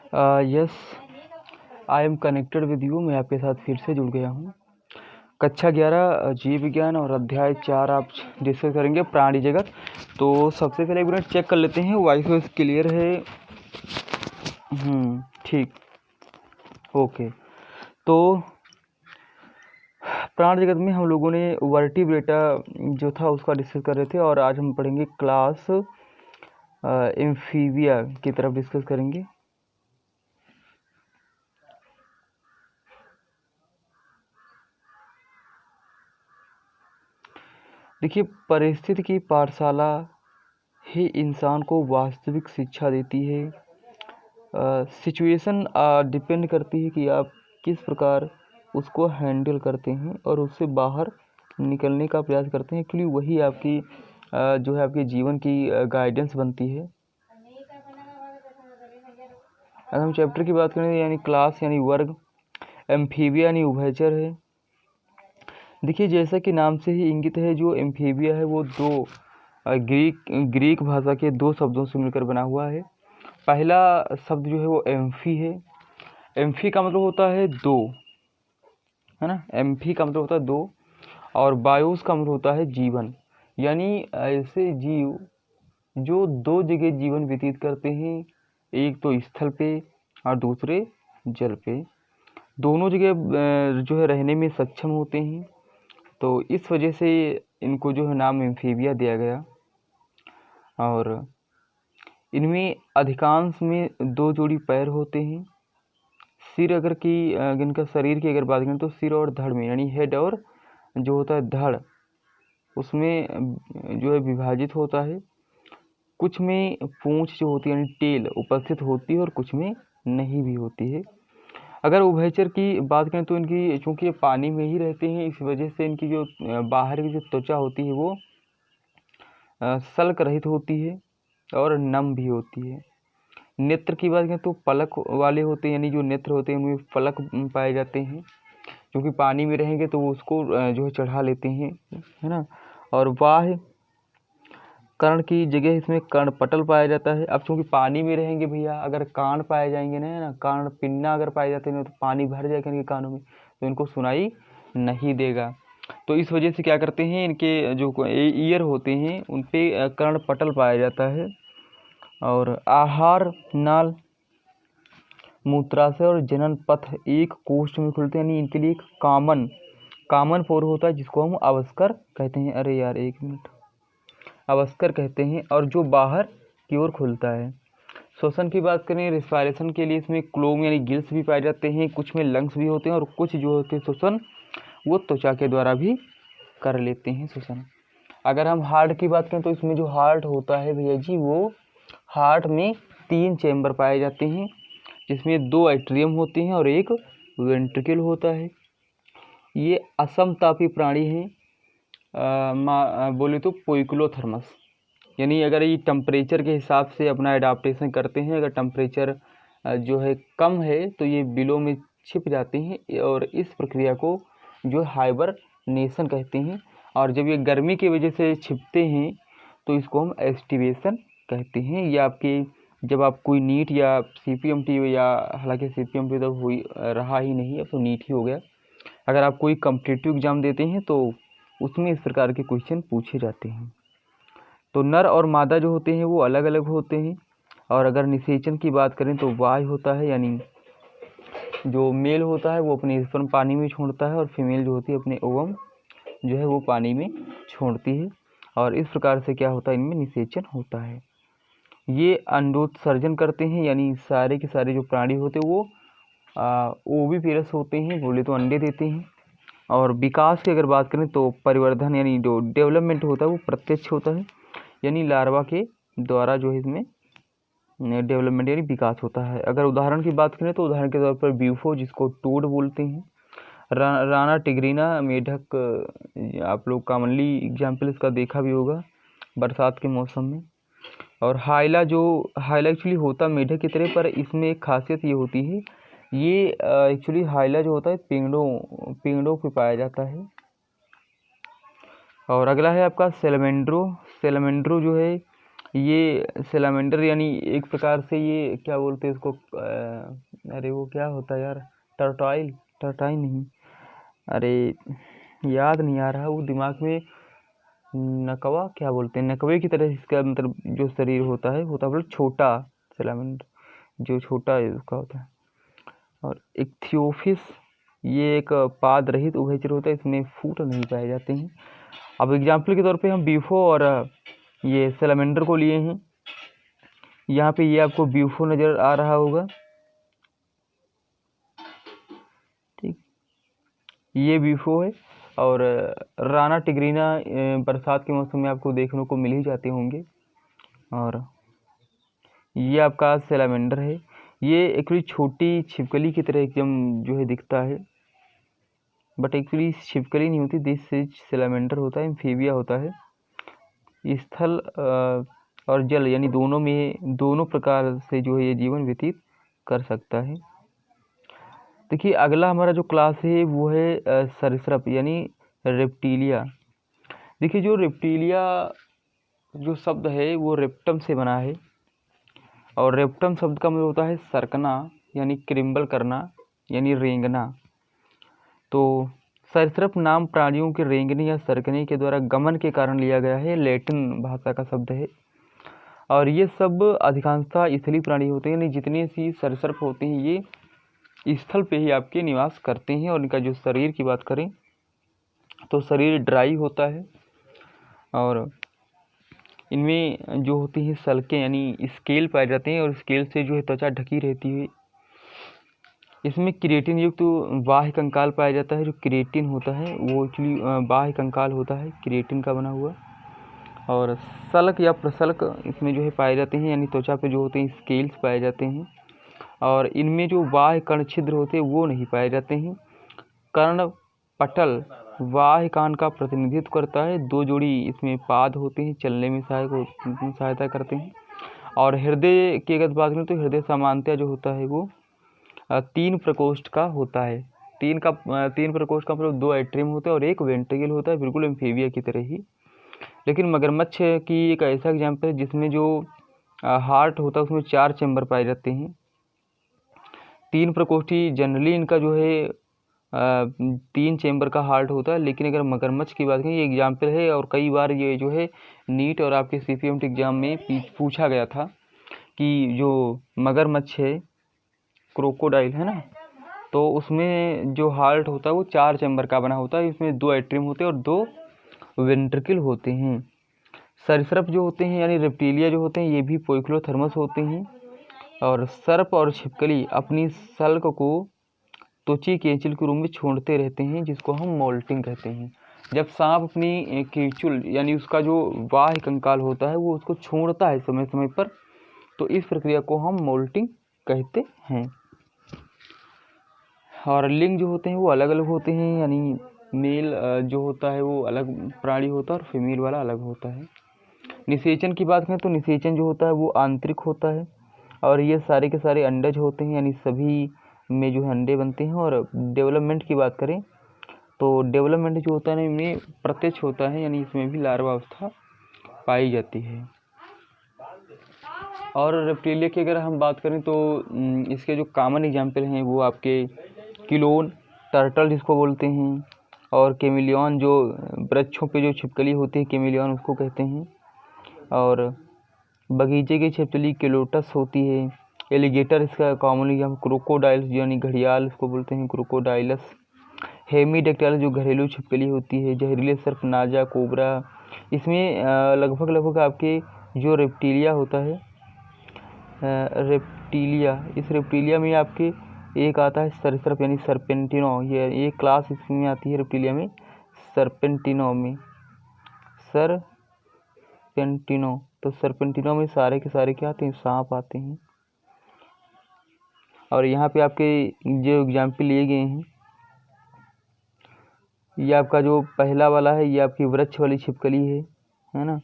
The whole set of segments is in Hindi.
Yes, I am connected with you. मैं आपके साथ फिर से जुड़ गया हूँ। कक्षा 11 जीव विज्ञान और अध्याय 4 आप डिस्कस करेंगे प्राणी जगत। तो सबसे पहले एक मिनट चेक कर लेते हैं वॉइस वॉइस क्लियर है। ठीक, ओके। तो प्राण जगत में हम लोगों ने वर्टिब्रेटा जो था उसका डिस्कस कर रहे थे, और आज हम पढ़ेंगे क्लास एम्फीबिया की तरफ डिस्कस करेंगे। देखिए, परिस्थितिकी पाठशाला ही इंसान को वास्तविक शिक्षा देती है। सिचुएशन डिपेंड करती है कि आप किस प्रकार उसको हैंडल करते हैं और उससे बाहर निकलने का प्रयास करते हैं। एक्चुअली वही आपकी जो है आपके जीवन की गाइडेंस बनती है। अगर हम चैप्टर की बात करें यानी क्लास यानी वर्ग, एम्फीबिया यानी उभयचर है। देखिए, जैसा कि नाम से ही इंगित है, जो एम्फीबिया है वो दो ग्रीक भाषा के दो शब्दों से मिलकर बना हुआ है। पहला शब्द जो है वो एम्फी है। एम्फी का मतलब होता है दो, है ना। एम्फी का मतलब होता है दो, और बायोस का मतलब होता है जीवन, यानी ऐसे जीव जो दो जगह जीवन व्यतीत करते हैं, एक तो स्थल पे और दूसरे जल पे। दोनों जगह जो है रहने में सक्षम होते हैं, तो इस वजह से इनको जो है नाम एम्फीबिया दिया गया। और इनमें अधिकांश में दो जोड़ी पैर होते हैं। सिर अगर की इनका शरीर की अगर बात करें तो सिर और धड़ में, यानी हेड और जो होता है धड़, उसमें जो है विभाजित होता है। कुछ में पूंछ जो होती है यानी टेल उपस्थित होती है और कुछ में नहीं भी होती है। अगर उभयचर की बात करें तो इनकी, चूँकि ये पानी में ही रहते हैं, इस वजह से इनकी जो बाहर की जो त्वचा होती है वो सल्क रहित होती है और नम भी होती है। नेत्र की बात करें तो पलक वाले होते हैं, यानी जो नेत्र होते हैं उनमें पलक पाए जाते हैं। क्योंकि पानी में रहेंगे तो वो उसको जो है चढ़ा लेते हैं, है ना। और बाह्य कर्ण की जगह इसमें कर्णपटल पाया जाता है। अब चूँकि पानी में रहेंगे भैया, अगर कान पाए जाएंगे ना, है ना, कान पिन्ना अगर पाए जाते हैं तो पानी भर जाएगा इनके कानों में, तो इनको सुनाई नहीं देगा। तो इस वजह से क्या करते हैं, इनके जो ईयर होते हैं उन पे कर्णपटल पाया जाता है। और आहार नाल, मूत्राशय और जनन पथ एक कोष्ठ में खुलते हैं, यानी इनके लिए एक कामन पोर होता है जिसको हम अवस्कर कहते हैं। अरे यार एक मिनट, अवस्कर कहते हैं, और जो बाहर की ओर खुलता है। श्वसन की बात करें, रिस्पायरेशन के लिए इसमें क्लोम यानी गिल्स भी पाए जाते हैं, कुछ में लंग्स भी होते हैं, और कुछ जो होते हैं श्वसन वो त्वचा के द्वारा भी कर लेते हैं श्वसन। अगर हम हार्ट की बात करें तो इसमें जो हार्ट होता है भैया जी, वो हार्ट में 3 चैम्बर पाए जाते हैं, जिसमें 2 एट्रियम होते हैं और एक वेंट्रिकल होता है। ये असमतापी प्राणी हैं। बोले तो पोइक्लोथर्मस, यानी अगर ये टेम्परेचर के हिसाब से अपना एडाप्टेशन करते हैं। अगर टेम्परेचर जो है कम है तो ये बिलों में छिप जाते हैं, और इस प्रक्रिया को जो हाइबरनेशन कहते हैं। और जब ये गर्मी की वजह से छिपते हैं तो इसको हम एस्टिवेशन कहते हैं। ये आपके जब आप कोई नीट या CPMT, या हालांकि CPMT तो हुई रहा ही नहीं, अब तो नीट ही हो गया। अगर आप कोई कॉम्पिटिटिव एग्ज़ाम देते हैं तो उसमें इस प्रकार के क्वेश्चन पूछे जाते हैं। तो नर और मादा जो होते हैं वो अलग अलग होते हैं। और अगर निषेचन की बात करें तो वाय होता है, यानी जो मेल होता है वो अपने स्पर्म पानी में छोड़ता है, और फीमेल जो होती है अपने ओवम जो है वो पानी में छोड़ती है। और इस प्रकार से क्या होता है, इनमें निषेचन होता है। ये अंडोत्सर्जन करते हैं, यानी सारे के सारे जो प्राणी होते हैं वो ओविपेरस होते हैं, बोले तो अंडे देते हैं। और विकास की अगर बात करें तो परिवर्धन यानी जो डेवलपमेंट होता है वो प्रत्यक्ष होता है, यानी लार्वा के द्वारा जो है इसमें डेवलपमेंट यानी विकास होता है। अगर उदाहरण की बात करें तो उदाहरण के तौर पर ब्यूफो, जिसको टोड बोलते हैं, राना टिग्रीना मेढक, आप लोग कॉमनली एग्जाम्पल इसका देखा भी होगा बरसात के मौसम में। और हाइला एक्चुअली होता मेढक की तरह, पर इसमें एक खासियत ये होती है, ये एक्चुअली हाइला जो होता है पेड़ों पे पाया जाता है। और अगला है आपका सेलेमेंड्रो जो है ये सैलामेंडर यानी एक प्रकार से ये क्या बोलते हैं इसको, अरे वो क्या होता है यार, टर्टाइल, टर्टाइल नहीं, अरे याद नहीं आ रहा वो दिमाग में, नकवा क्या बोलते हैं, नकवे की तरह इसका मतलब जो शरीर होता है मतलब छोटा सैलामेंडर, जो छोटा है उसका होता है। और इक्थियोफिस ये एक पाद रहित उभयचर होता है, इसमें फूट नहीं पाए जाते हैं। अब एग्जाम्पल के तौर पे हम बीफो और ये सैलामेंडर को लिए हैं। यहाँ पे ये आपको बीफो नज़र आ रहा होगा, ठीक, ये बीफो है। और राना टिग्रीना बरसात के मौसम में आपको देखने को मिल ही जाते होंगे। और ये आपका सैलामेंडर है, ये एक्चुअली छोटी छिपकली की तरह एकदम जो है दिखता है, बट एक्चुअली छिपकली नहीं होती, दिस सैलामेंडर होता है, एम्फीबिया होता है। स्थल और जल यानी दोनों में, दोनों प्रकार से जो है ये जीवन व्यतीत कर सकता है। देखिए अगला हमारा जो क्लास है वो है सरीसृप यानी रेप्टिलिया। देखिए जो रेप्टिलिया जो शब्द है वो रेप्टम से बना है, और रेप्टम शब्द का मतलब होता है सरकना यानी क्रिम्बल करना यानी रेंगना। तो सरीसृप नाम प्राणियों के रेंगने या सरकने के द्वारा गमन के कारण लिया गया है, लैटिन भाषा का शब्द है। और ये सब अधिकांशतः स्थलीय प्राणी होते हैं, यानी जितने सी सरीसृप होते हैं ये स्थल पे ही आपके निवास करते हैं। और इनका जो शरीर की बात करें तो शरीर ड्राई होता है, और इनमें जो होती है सल्कें यानी स्केल पाए जाते हैं, और स्केल से जो है त्वचा ढकी रहती है। इसमें क्रिएटिन युक्त बाह्य कंकाल पाया जाता है, जो क्रिएटिन होता है वो एक्चुअली बाह्य कंकाल होता है क्रिएटिन का बना हुआ। और सल्क या प्रसल्क इसमें जो है पाए जाते हैं, यानी त्वचा पे जो होते हैं स्केल्स पाए जाते हैं। और इनमें जो बाह्य कर्ण छिद्र होते हैं वो नहीं पाए जाते हैं। कर्ण पटल बाह्य कान का प्रतिनिधित्व करता है, 2 जोड़ी इसमें पाद होते हैं, चलने में सहायता करते हैं। और हृदय की अगर बात करें तो हृदय सामान्यतः जो होता है वो 3 प्रकोष्ठ का होता है। 3 प्रकोष्ठ का मतलब 2 एट्रियम होते हैं और 1 वेंट्रिकल होता है, बिल्कुल एम्फीबिया की तरह ही। लेकिन मगरमच्छ की एक ऐसा एग्जाम्पल है जिसमें जो हार्ट होता है उसमें 4 चैम्बर पाए जाते हैं। 3 प्रकोष्ठी जनरली इनका जो है 3 चैम्बर का हार्ट होता है। लेकिन अगर मगरमच्छ की बात करें, ये एग्जाम्पल है और कई बार ये जो है नीट और आपके CPMT एग्जाम में पूछा गया था कि जो मगरमच्छ है क्रोकोडाइल है ना, तो उसमें जो हार्ट होता है वो 4 चैम्बर का बना होता है, इसमें 2 एट्रियम होते हैं और 2 वेंट्रिकल होते हैं। सरीसृप जो होते हैं यानी रेप्टिलिया जो होते हैं ये भी पोइक्लोथर्मस होते हैं। और सर्प और छिपकली अपनी सल्क को त्वची केंचुल के रूप में छोड़ते रहते हैं, जिसको हम मोल्टिंग कहते हैं। जब सांप अपनी केंचुल यानी उसका जो बाह्य कंकाल होता है वो उसको छोड़ता है समय समय पर, तो इस प्रक्रिया को हम मोल्टिंग कहते हैं। और लिंग जो होते हैं वो अलग अलग होते हैं, यानी मेल जो होता है वो अलग प्राणी होता है और फीमेल वाला अलग होता है। निषेचन की बात करें तो निषेचन जो होता है वो आंतरिक होता है, और ये सारे के सारे अंडज होते हैं, यानी सभी में जो है अंडे बनते हैं। और डेवलपमेंट की बात करें तो डेवलपमेंट जो होता है ना इनमें प्रत्यक्ष होता है, यानी इसमें भी लार्वा अवस्था पाई जाती है। और रेप्टिलिया की अगर हम बात करें तो इसके जो कॉमन एग्जाम्पल हैं वो आपके क्लोन, टर्टल जिसको बोलते हैं, और कैमिलियन जो वृक्षों पे जो छिपकली होती है कैमिलियन उसको कहते हैं। और बगीचे की छिपकली केलोटस होती है। एलिगेटर इसका कॉमनली हम क्रोकोडाइल्स यानी घड़ियाल इसको बोलते हैं क्रोकोडाइलस। हेमीडेक्टाइलस जो घरेलू छिपकली होती है। जहरीले सर्प नाजा कोबरा। इसमें लगभग आपके जो रेप्टिलिया होता है इस रेप्टिलिया में आपके एक आता है सरीसृप यानी सर्पेंटिनो, ये क्लास इसमें आती है रेप्टिलिया में सर्पेंटिनो में, सर्पेंटिनो। तो सर्पेंटिनो में सारे के सारे क्या आते हैं, सांप आते हैं। और यहाँ पे आपके जो एग्जाम्पल लिए गए हैं, ये आपका जो पहला वाला है ये आपकी वृक्ष वाली छिपकली है ना।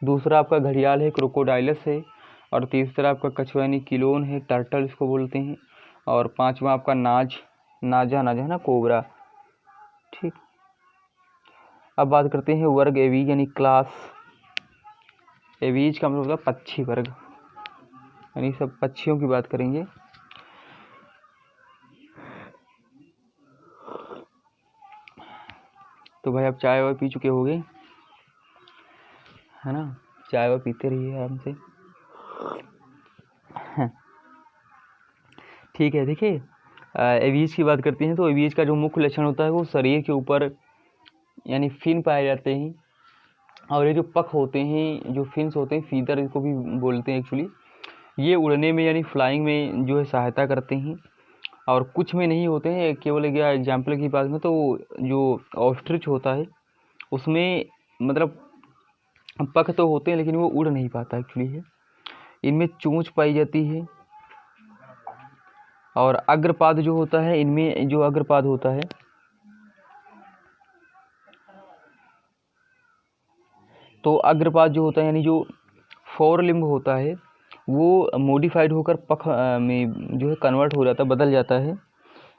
दूसरा आपका घड़ियाल है क्रोकोडाइलस है। और तीसरा आपका कछुआ यानी किलोन है, टर्टल इसको बोलते हैं। और पांचवा आपका नाजा है ना कोबरा। ठीक, अब बात करते हैं वर्ग एवी यानी क्लास। एवीज का मतलब होता है पक्षी वर्ग, यानी सब पक्षियों की बात करेंगे। तो भाई आप चाय वाय पी चुके होंगे, है ना? चाय वाय पीते रहिए आराम से। ठीक है, देखिए एवीज की बात करते हैं तो एवीज का जो मुख्य लक्षण होता है वो शरीर के ऊपर यानी फिन पाए जाते हैं, और ये जो पख होते हैं, जो फिन्स होते हैं, फीदर इसको भी बोलते हैं एक्चुअली, ये उड़ने में यानी फ्लाइंग में जो है सहायता करते हैं, और कुछ में नहीं होते हैं। केवल एक एग्जाम्पल की बात में तो जो ऑस्ट्रिच होता है उसमें मतलब पख तो होते हैं लेकिन वो उड़ नहीं पाता एक्चुअली है। इनमें चोंच पाई जाती है, और अग्रपाद जो होता है, इनमें जो अग्रपाद होता है तो अग्रपाद जो होता है यानी जो फोरलिम्ब होता है वो मॉडिफाइड होकर पख में जो है कन्वर्ट हो जाता है, बदल जाता है।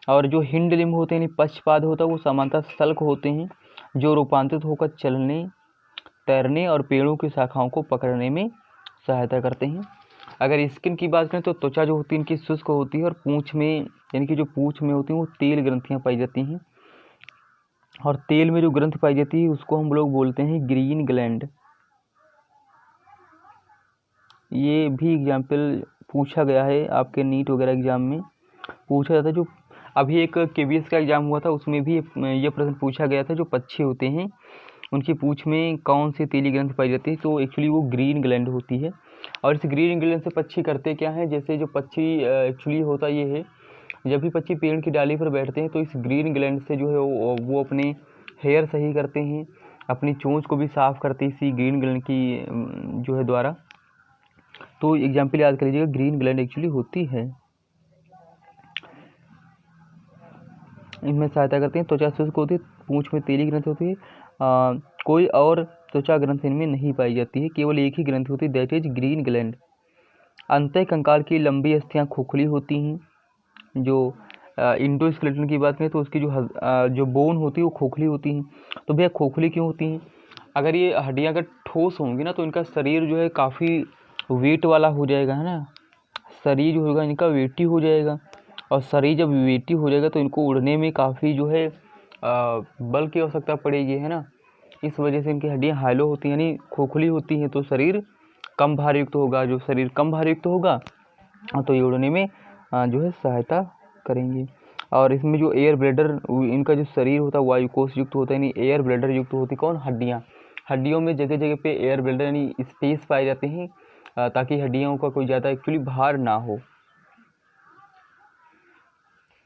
और जो हिंड लिम्ब होते हैं यानी पक्षपाद होता है वो सामान्यतः सल्क होते हैं, जो रूपांतरित होकर चलने, तैरने और पेड़ों की शाखाओं को पकड़ने में सहायता करते हैं। अगर स्किन की बात करें तो त्वचा जो होती है इनकी शुष्क होती है, और पूँछ में यानी कि जो पूँछ में होती हैं वो तेल ग्रंथियाँ पाई जाती हैं, और तेल में जो ग्रंथि पाई जाती है उसको हम लोग बोलते हैं ग्रीन ग्लैंड। ये भी एग्जाम्पल पूछा गया है आपके नीट वगैरह एग्जाम में पूछा जाता है। जो अभी एक केबीएस का एग्जाम हुआ था उसमें भी ये प्रश्न पूछा गया था, जो पक्षी होते हैं उनकी पूँछ में कौन सी तेली ग्रंथि पाई जाती है, तो एक्चुअली वो ग्रीन ग्लैंड होती है। और इस ग्रीन ग्लैंड से पक्षी करते क्या है, जैसे जो पक्षी एक्चुअली होता ये है, जब भी पक्षी पेड़ की डाली पर बैठते हैं तो इस ग्रीन ग्लैंड से जो है वो अपने हेयर सही करते हैं, अपनी चोंच को भी साफ करते हैं इसी ग्रीन ग्लैंड की जो है द्वारा। तो एग्जाम्पल याद कर लीजिएगा, ग्रीन ग्लैंड एक्चुअली होती है, इनमें सहायता करते हैं। त्वचा शुष्क होती है, पूँछ में तेली ग्रंथि होती है, कोई और त्वचा ग्रंथि इनमें नहीं पाई जाती है, केवल एक ही ग्रंथि होती है, दैट इज ग्रीन ग्लैंड। अंतः कंकाल की लंबी अस्थियां खोखली होती हैं। जो इंडोस्केलेटन की बात करें तो उसकी जो बोन होती है वो खोखली होती हैं। तो भैया खोखली क्यों होती हैं? अगर ये हड्डियाँ अगर ठोस होंगी ना तो इनका शरीर जो है काफ़ी वेट वाला हो जाएगा, है ना? शरीर जो होगा इनका वेटी हो जाएगा, और शरीर जब वेटी हो जाएगा तो इनको उड़ने में काफ़ी जो है बल की आवश्यकता पड़ेगी, है ना? इस वजह से इनकी हड्डियाँ हाइलो होती हैं यानी खोखली होती हैं, तो शरीर कम भार युक्त होगा। जो शरीर कम भार युक्त होगा तो ये उड़ने में जो है सहायता करेंगे। और इसमें जो एयर ब्लैडर, इनका जो शरीर होता है वायुकोश युक्त होता है, यानी एयर ब्लैडर युक्त होती कौन? हड्डियाँ। हड्डियों में जगह जगह पे एयर ब्लैडर यानी स्पेस पाए जाते हैं, ताकि हड्डियों का कोई ज़्यादा एक्चुअली भार ना हो।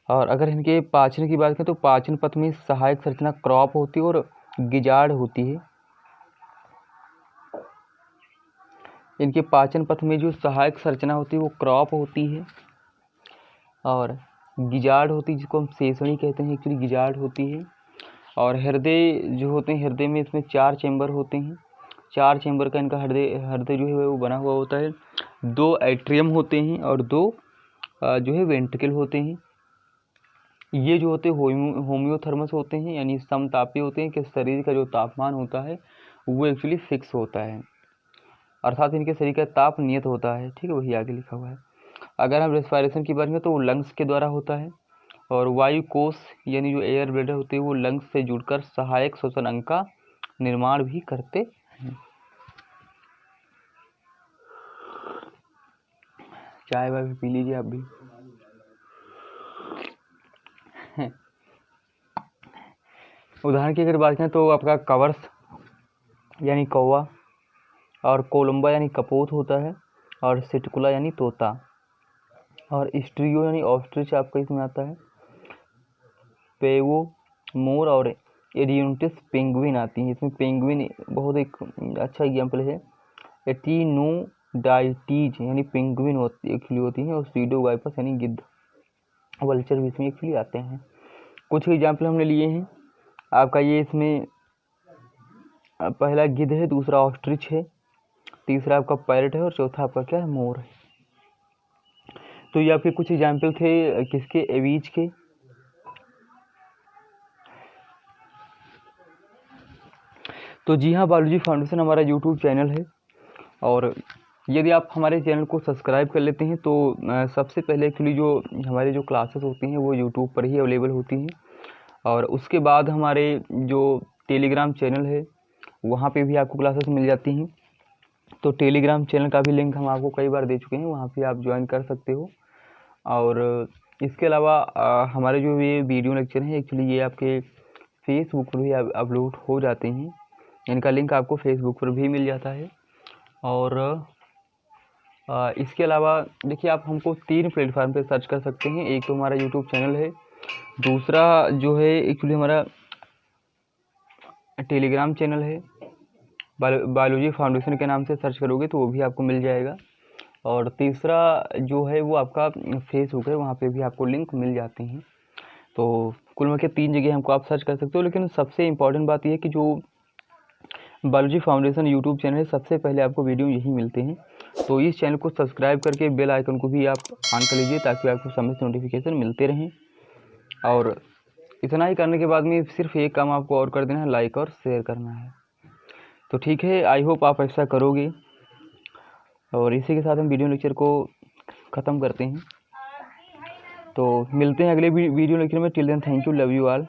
और अगर इनके पाचन की बात करें तो पाचन पथ में सहायक संरचना क्रॉप होती है और गिजाड़ होती है। इनके पाचन पथ में जो सहायक संरचना होती है वो क्रॉप होती है, और गिजाड़ होती है जिसको हम सेसनी कहते हैं, एक्चुअली गिजाड़ होती है। और हृदय जो होते हैं, हृदय में इसमें 4 चैम्बर होते हैं, 4 चैम्बर का इनका हृदय जो है वो बना हुआ होता है। 2 एट्रियम होते हैं और 2 जो है वेंट्रिकल होते हैं। ये जो होते हैं होम्योथर्मस होते हैं, यानी समतापी होते हैं कि शरीर का जो तापमान होता है वो एक्चुअली फिक्स होता है, अर्थात इनके शरीर का ताप नियत होता है। ठीक है, वही आगे लिखा हुआ है। अगर हम रेस्पिरेशन की बात करें तो वो लंग्स के द्वारा होता है, और वायु कोश यानी जो एयर ब्लैडर होते हैं वो लंग्स से जुड़कर सहायक श्वसन अंग का निर्माण भी करते हैं। चाय वाय भी पी लीजिए आप भी। उदाहरण की अगर बात करें तो आपका कवर्स यानी कौवा, और कोलंबा यानी कपोत होता है, और सिटकुला यानी तोता, और स्ट्रियो यानी ऑस्ट्रिच आपका इसमें आता है, पेवो मोर, और एडियोनिटिस पेंगुइन आती है। इसमें पेंगुइन बहुत एक अच्छा एग्जाम्पल है। एटिनोडाइटीज यानी पेंगुइन होती है, और सीडोगाइपस यानी गिद्ध, वल्चर भी इसमें एक्चुअली आते हैं। कुछ एग्जाम्पल हमने लिए हैं आपका, ये इसमें पहला गिद्ध है, दूसरा ऑस्ट्रिच है, तीसरा आपका पैरट है, और चौथा आपका क्या है? मोर है। तो ये आपके कुछ एग्जाम्पल थे किसके? एवीज के। तो जी हाँ, बायोलॉजी फाउंडेशन हमारा यूट्यूब चैनल है, और यदि आप हमारे चैनल को सब्सक्राइब कर लेते हैं तो सबसे पहले एक्चुअली जो हमारी जो क्लासेस होती हैं वो यूट्यूब पर ही अवेलेबल होती हैं। और उसके बाद हमारे जो टेलीग्राम चैनल है वहाँ पे भी आपको क्लासेस मिल जाती हैं। तो टेलीग्राम चैनल का भी लिंक हम आपको कई बार दे चुके हैं, वहाँ पे आप ज्वाइन कर सकते हो। और इसके अलावा हमारे जो ये वीडियो लेक्चर हैं एक्चुअली ये आपके फेसबुक पर भी अपलोड हो जाते हैं। इनका लिंक आपको फेसबुक पर भी मिल जाता है। और इसके अलावा देखिए आप हमको 3 प्लेटफार्म पे सर्च कर सकते हैं। एक तो हमारा यूट्यूब चैनल है, दूसरा जो है एक्चुअली हमारा टेलीग्राम चैनल है, बायोलॉजी फाउंडेशन के नाम से सर्च करोगे तो वो भी आपको मिल जाएगा। और तीसरा जो है वो आपका फेसबुक है, वहाँ पे भी आपको लिंक मिल जाते हैं। तो कुल मिला के 3 जगह हमको आप सर्च कर सकते हो। लेकिन सबसे इम्पॉर्टेंट बात यह है कि जो बायोलॉजी फाउंडेशन यूट्यूब चैनल है सबसे पहले आपको वीडियो यहीं मिलते हैं। तो इस चैनल को सब्सक्राइब करके बेल आइकन को भी आप ऑन कर लीजिए ताकि आपको समय से नोटिफिकेशन मिलते रहें। और इतना ही करने के बाद में सिर्फ एक काम आपको और कर देना है, लाइक और शेयर करना है। तो ठीक है, आई होप आप ऐसा करोगे। और इसी के साथ हम वीडियो लेक्चर को ख़त्म करते हैं। तो मिलते हैं अगले वीडियो लेक्चर में। Till then thank you, love you all.